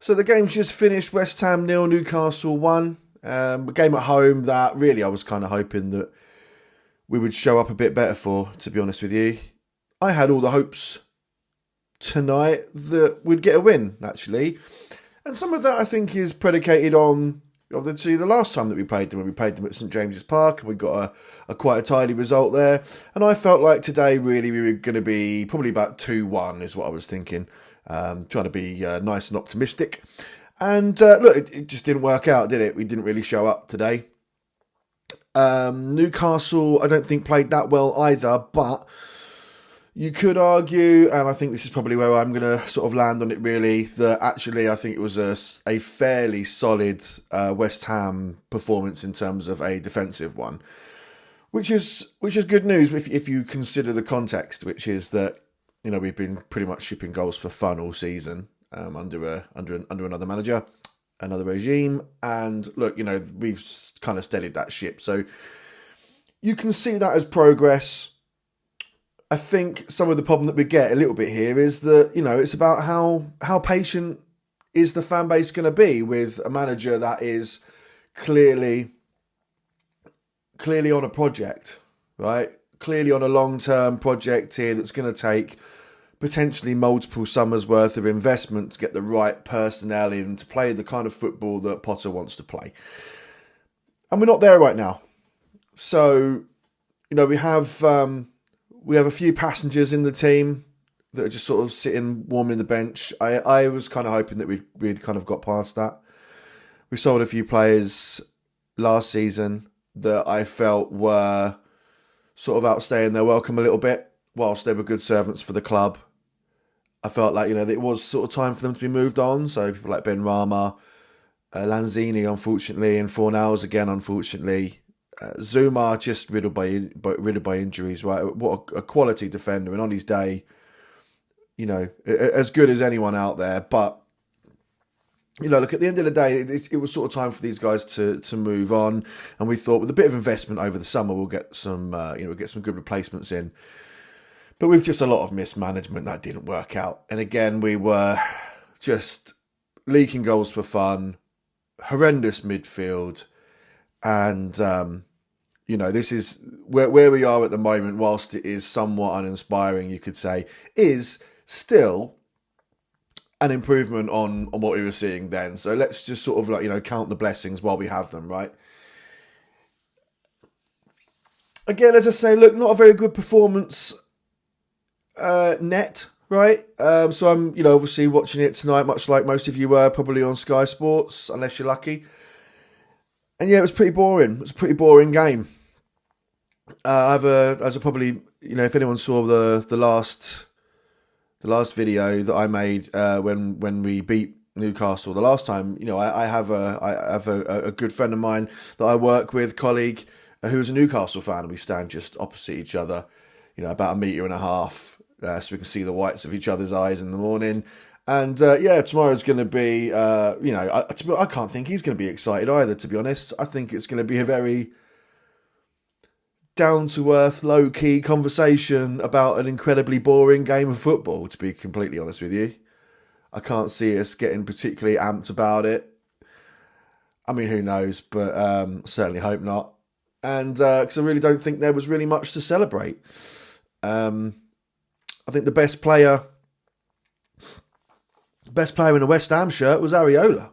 So the game's just finished. West Ham 0, Newcastle 1. A game at home that really I was kind of hoping that we would show up a bit better for, to be honest with you. I had all the hopes tonight that we'd get a win, actually. And some of that I think is predicated on obviously the last time that we played them, when we played them at St James's Park, and we got a quite a tidy result there. And I felt like today really we were going to be probably about 2-1 is what I was thinking. Trying to be nice and optimistic. And look, it just didn't work out, did it? We didn't really show up today. Newcastle, I don't think played that well either, but you could argue, and I think this is probably where I'm going to sort of land on it really, that actually I think it was a fairly solid West Ham performance in terms of a defensive one, which is good news if you consider the context, which is that we've been pretty much shipping goals for fun all season under another manager, another regime, and look, we've kind of steadied that ship, so you can see that as progress. I think some of the problem that we get a little bit here is that, it's about how patient is the fan base going to be with a manager that is clearly on a project, right? Clearly on a long-term project here that's going to take potentially multiple summers worth of investment to get the right personnel in to play the kind of football that Potter wants to play. And we're not there right now. So, we have a few passengers in the team that are just sort of sitting warming the bench. I was kind of hoping that we'd kind of got past that. We sold a few players last season that I felt were sort of outstaying their welcome a little bit, whilst they were good servants for the club. I felt like, that it was sort of time for them to be moved on. So people like Ben Rama, Lanzini, unfortunately, and Fornals again, unfortunately. Zuma just riddled by injuries, right? What a quality defender, and on his day, as good as anyone out there. But look, at the end of the day, it was sort of time for these guys to move on, and we thought with a bit of investment over the summer, we'll get some good replacements in. But with just a lot of mismanagement, that didn't work out. And again, we were just leaking goals for fun, horrendous midfield, and this is where we are at the moment. Whilst it is somewhat uninspiring, you could say, is still an improvement on what we were seeing then. So let's just sort of count the blessings while we have them, right? Again, as I say, look, not a very good performance net, right? So I'm, obviously watching it tonight, much like most of you were, probably on Sky Sports, unless you're lucky. And yeah, it was pretty boring. It was a pretty boring game. As I probably, if anyone saw the last video that I made when we beat Newcastle the last time, I have a good friend of mine that I work with, colleague, who's a Newcastle fan, and we stand just opposite each other, about 1.5 meters, so we can see the whites of each other's eyes in the morning. And tomorrow's going to be, I can't think he's going to be excited either, to be honest. I think it's going to be a very down-to-earth, low-key conversation about an incredibly boring game of football, to be completely honest with you. I can't see us getting particularly amped about it. I mean, who knows, but certainly hope not. And because I really don't think there was really much to celebrate. I think the best player in a West Ham shirt was Areola,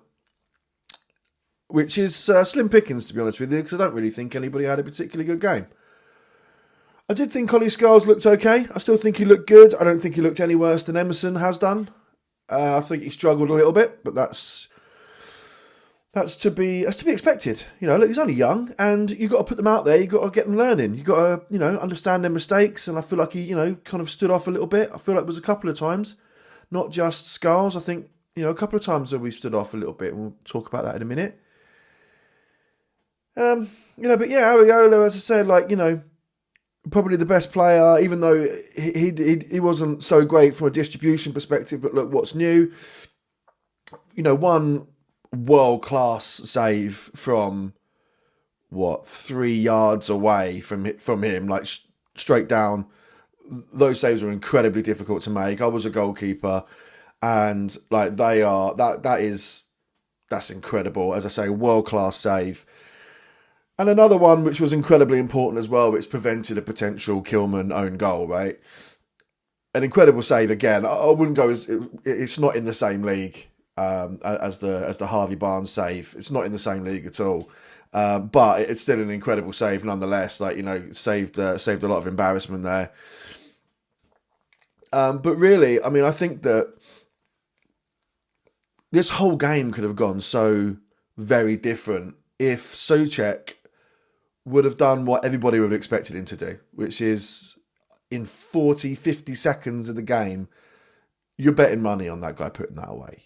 which is slim pickings, to be honest with you, because I don't really think anybody had a particularly good game. I did think Ollie Scholes looked okay. I still think he looked good. I don't think he looked any worse than Emerson has done. I think he struggled a little bit, but that's to be expected. Look, he's only young, and you've got to put them out there. You've got to get them learning. You've got to, understand their mistakes. And I feel like he, kind of stood off a little bit. I feel like it was a couple of times, not just Scholes. I think, a couple of times where we stood off a little bit. And we'll talk about that in a minute. But yeah, Areola, as I said, probably the best player, even though he wasn't so great from a distribution perspective. But look, what's new? One world-class save from 3 yards away from him, like straight down. Those saves are incredibly difficult to make. I was a goalkeeper, And like that's incredible. As I say, world-class save. And another one which was incredibly important as well, which prevented a potential Kilman own goal, right? An incredible save again. I wouldn't go as it's not in the same league as the Harvey Barnes save. It's not in the same league at all. But it's still an incredible save nonetheless. Like, saved a lot of embarrassment there. But really, I mean, I think that this whole game could have gone so very different if Souček would have done what everybody would have expected him to do, which is in 40, 50 seconds of the game, you're betting money on that guy putting that away.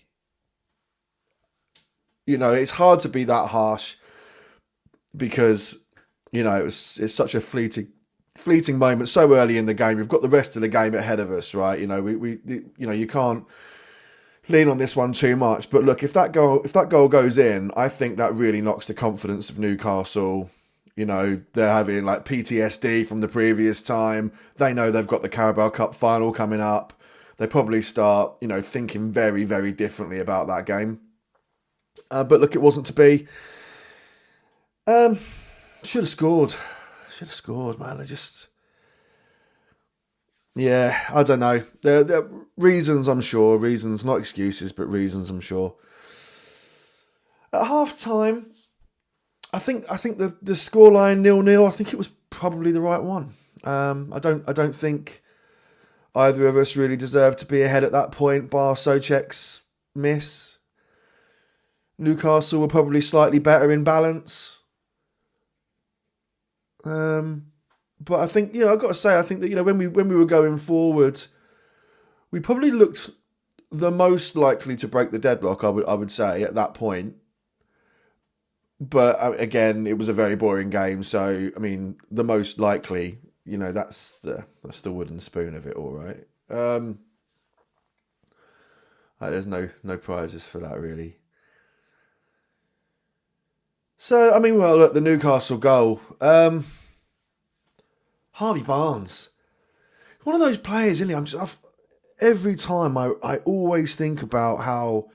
It's hard to be that harsh because, it's such a fleeting moment so early in the game. We've got the rest of the game ahead of us, right? You can't lean on this one too much. But look, if that goal goes in, I think that really knocks the confidence of Newcastle. They're having like PTSD from the previous time. They know they've got the Carabao Cup final coming up. They probably start, thinking very, very differently about that game. But look, it wasn't to be. Should have scored. Man. I don't know. There are reasons, I'm sure. Reasons, not excuses, but reasons, I'm sure. At half time, I think the scoreline 0-0, I think it was probably the right one. I don't think either of us really deserved to be ahead at that point, bar Souček's miss. Newcastle were probably slightly better in balance. But I think, I've got to say, I think that, when we were going forward, we probably looked the most likely to break the deadlock, I would say, at that point. But again, it was a very boring game. So, I mean, the most likely, that's the wooden spoon of it all, right? There's no prizes for that, really. So, I mean, well, look, the Newcastle goal. Harvey Barnes. One of those players, isn't he? Every time I always think about how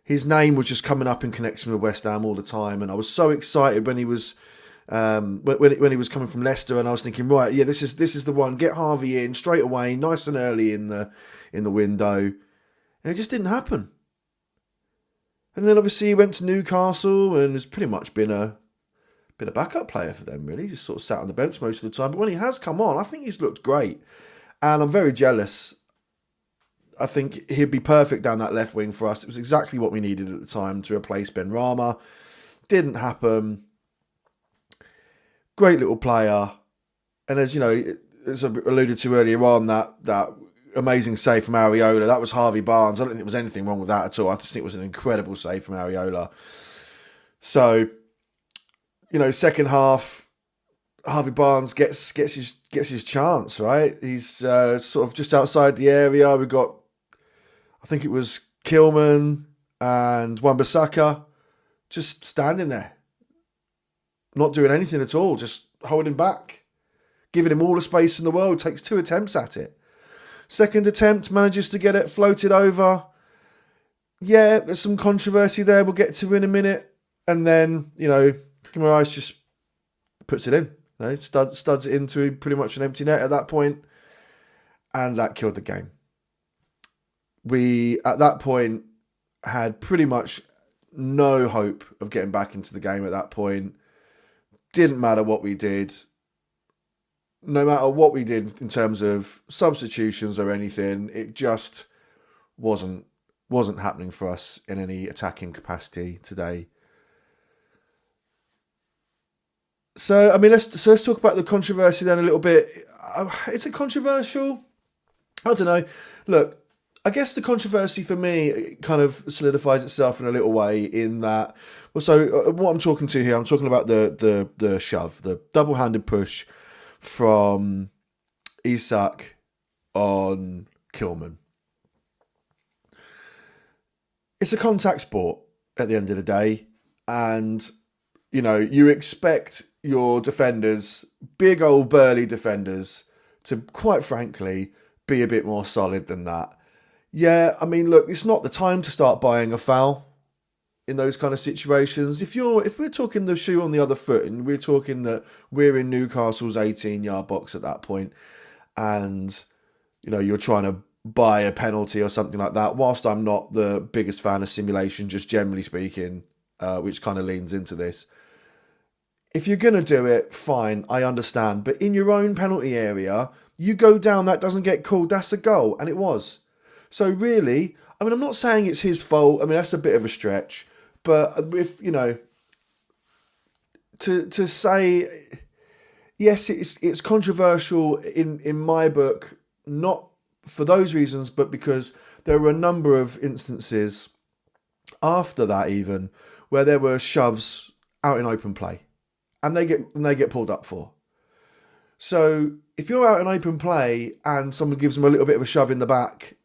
his name was just coming up in connection with West Ham all the time, and I was so excited when he was when he was coming from Leicester, and I was thinking, right, yeah, this is the one. Get Harvey in straight away, nice and early in the window, and it just didn't happen. And then obviously he went to Newcastle and has pretty much been a backup player for them, really. Just sort of sat on the bench most of the time. But when he has come on, I think he's looked great. And I'm very jealous. I think he'd be perfect down that left wing for us. It was exactly what we needed at the time to replace Ben Rama. Didn't happen. Great little player. And as as I alluded to earlier on, that amazing save from Areola, that was Harvey Barnes. I don't think there was anything wrong with that at all. I just think it was an incredible save from Areola. So, second half, Harvey Barnes gets his chance, right? He's sort of just outside the area. We've got, I think it was Kilman and Wan-Bissaka just standing there, not doing anything at all, just holding back, giving him all the space in the world. Takes 2 attempts at it. Second attempt, manages to get it floated over. Yeah, there's some controversy there we'll get to in a minute. And then, Guimarães just puts it in. Studs it into pretty much an empty net at that point. And that killed the game. We, at that point, had pretty much no hope of getting back into the game at that point. Didn't matter what we did. No matter what we did in terms of substitutions or anything, it just wasn't happening for us in any attacking capacity today. So, I mean, let's talk about the controversy then a little bit. Is it controversial? I don't know. Look, I guess the controversy for me kind of solidifies itself in a little way in that. Well, so what I'm talking to here, I'm talking about the shove, the double-handed push from Isak on Kilman. It's a contact sport at the end of the day, and you expect your defenders, big old burly defenders, to quite frankly be a bit more solid than that. Yeah, I mean, look, it's not the time to start buying a foul in those kind of situations. If we're talking the shoe on the other foot, and we're talking that we're in Newcastle's 18-yard box at that point, and you're trying to buy a penalty or something like that. Whilst I'm not the biggest fan of simulation, just generally speaking, which kind of leans into this. If you're going to do it, fine, I understand. But in your own penalty area, you go down, that doesn't get called, that's a goal. And it was. So really, I mean, I'm not saying it's his fault. I mean, that's a bit of a stretch. But if, to say, yes, it's controversial in my book, not for those reasons, but because there were a number of instances after that even where there were shoves out in open play. And they get pulled up for. So if you're out in open play and someone gives them a little bit of a shove in the back,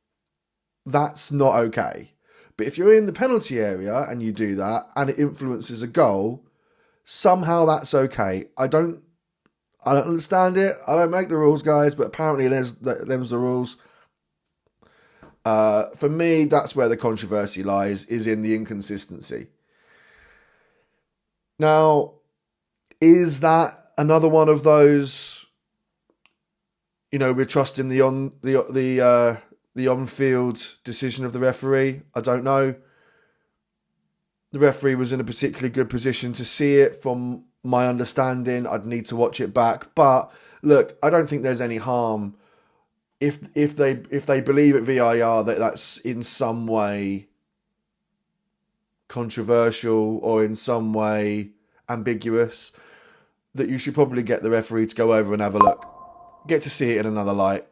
that's not okay. But if you're in the penalty area and you do that and it influences a goal, somehow that's okay. I don't understand it. I don't make the rules, guys, but apparently them's the rules. For me, that's where the controversy lies, is in the inconsistency. Now, is that another one of those, we're trusting the on-field decision of the referee? I don't know. The referee was in a particularly good position to see it. From my understanding, I'd need to watch it back. But look, I don't think there's any harm if they believe at VAR that that's in some way controversial or in some way ambiguous, that you should probably get the referee to go over and have a look, get to see it in another light.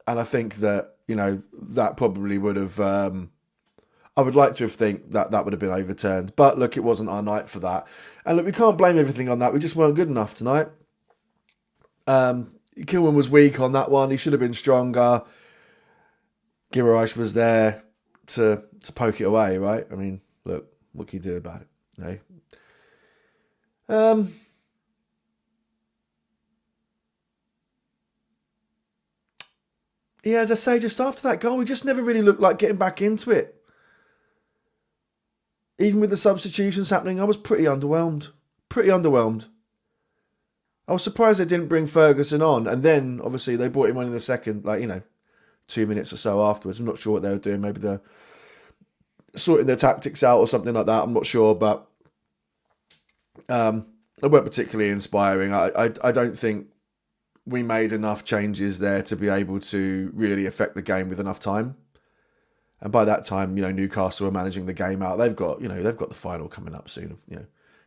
And I think that, that probably would have, I would like to have think that would have been overturned. But look, it wasn't our night for that. And look, we can't blame everything on that. We just weren't good enough tonight. Kilman was weak on that one. He should have been stronger. Guimarães was there to poke it away, right? I mean, look, what can you do about it? Yeah, as I say, just after that goal, we just never really looked like getting back into it. Even with the substitutions happening, I was pretty underwhelmed. I was surprised they didn't bring Ferguson on. And then, obviously, they brought him on in the second, 2 minutes or so afterwards. I'm not sure what they were doing. Maybe they're sorting their tactics out or something like that. I'm not sure, but they weren't particularly inspiring. I don't think we made enough changes there to be able to really affect the game with enough time. And by that time, Newcastle were managing the game out. They've got the final coming up soon,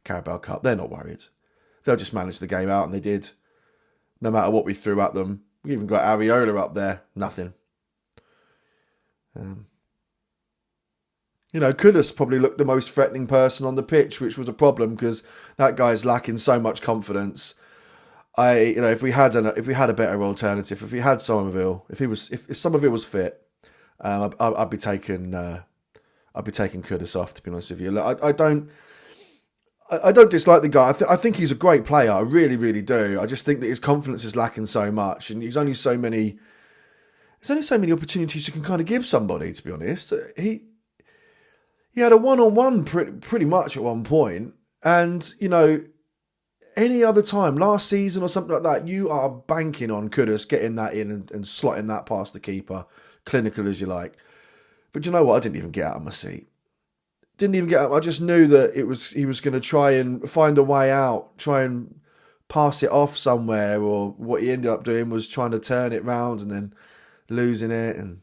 Carabao Cup. They're not worried. They'll just manage the game out, and they did. No matter what we threw at them. We even got Areola up there. Nothing. Kudus probably looked the most threatening person on the pitch, which was a problem because that guy's lacking so much confidence. If we had a better alternative, if we had Somerville, if Somerville was fit, I'd be taking Kudus off, to be honest with you. Look, I don't dislike the guy. I think he's a great player. I really, really do. I just think that his confidence is lacking so much, and there's only so many opportunities you can kind of give somebody. To be honest, he had a one-on-one pretty much at one point, and any other time, last season or something like that, you are banking on Kudus getting that in and slotting that past the keeper, clinical as you like. But you know what? I didn't even get out of my seat. I just knew that he was going to try and find a way out, try and pass it off somewhere, or what he ended up doing was trying to turn it round and then losing it. And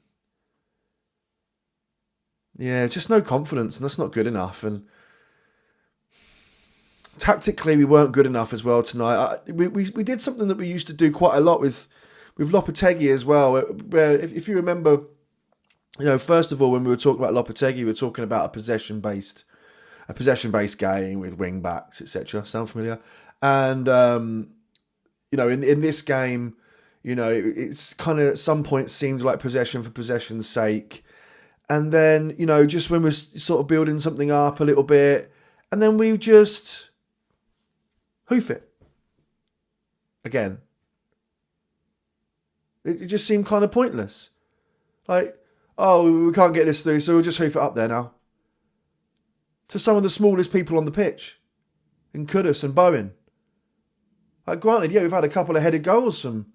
yeah, just no confidence, and that's not good enough. And tactically, we weren't good enough as well tonight. We did something that we used to do quite a lot with Lopetegui as well, where if you remember, first of all, when we were talking about Lopetegui, we were talking about a possession-based game with wing backs, etc. Sound familiar? And in this game, it's kind of at some point seemed like possession for possession's sake, and then just when we're sort of building something up a little bit, and then we just hoof it again. It just seemed kind of pointless. Like, oh, we can't get this through, so we'll just hoof it up there now. To some of the smallest people on the pitch, in Kudus and Bowen. Like, granted, yeah, we've had a couple of headed goals from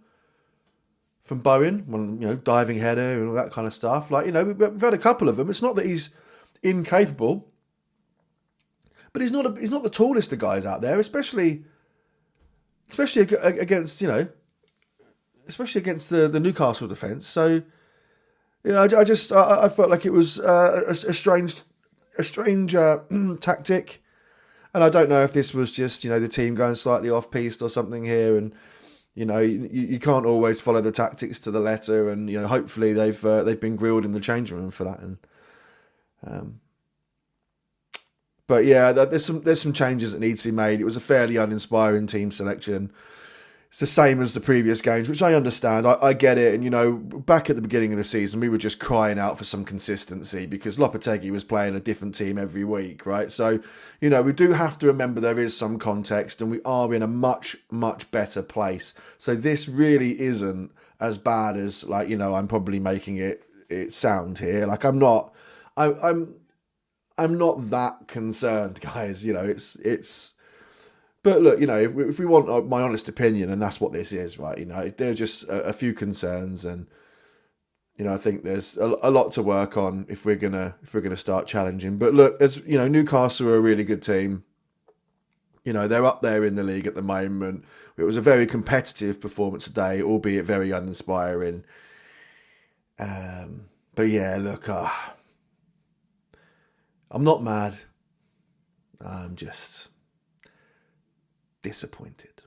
Bowen, one, diving header and all that kind of stuff. Like, we've had a couple of them. It's not that he's incapable, but he's not the tallest of guys out there, especially against especially against the Newcastle defence. So, I felt like it was a strange tactic. And I don't know if this was just, the team going slightly off-piste or something here. And, you can't always follow the tactics to the letter. And, hopefully they've been grilled in the changing room for that. And, but yeah, there's some changes that need to be made. It was a fairly uninspiring team selection. It's the same as the previous games, which I understand. I get it. And, back at the beginning of the season, we were just crying out for some consistency because Lopetegui was playing a different team every week, right? So, we do have to remember there is some context and we are in a much, much better place. So this really isn't as bad as, I'm probably making it sound here. Like, I'm not that concerned, guys. It's... But look, if we want my honest opinion, and that's what this is, right? There are just a few concerns, and I think there's a lot to work on if we're gonna start challenging. But look, as Newcastle are a really good team. They're up there in the league at the moment. It was a very competitive performance today, albeit very uninspiring. But yeah, look, I'm not mad. I'm just disappointed.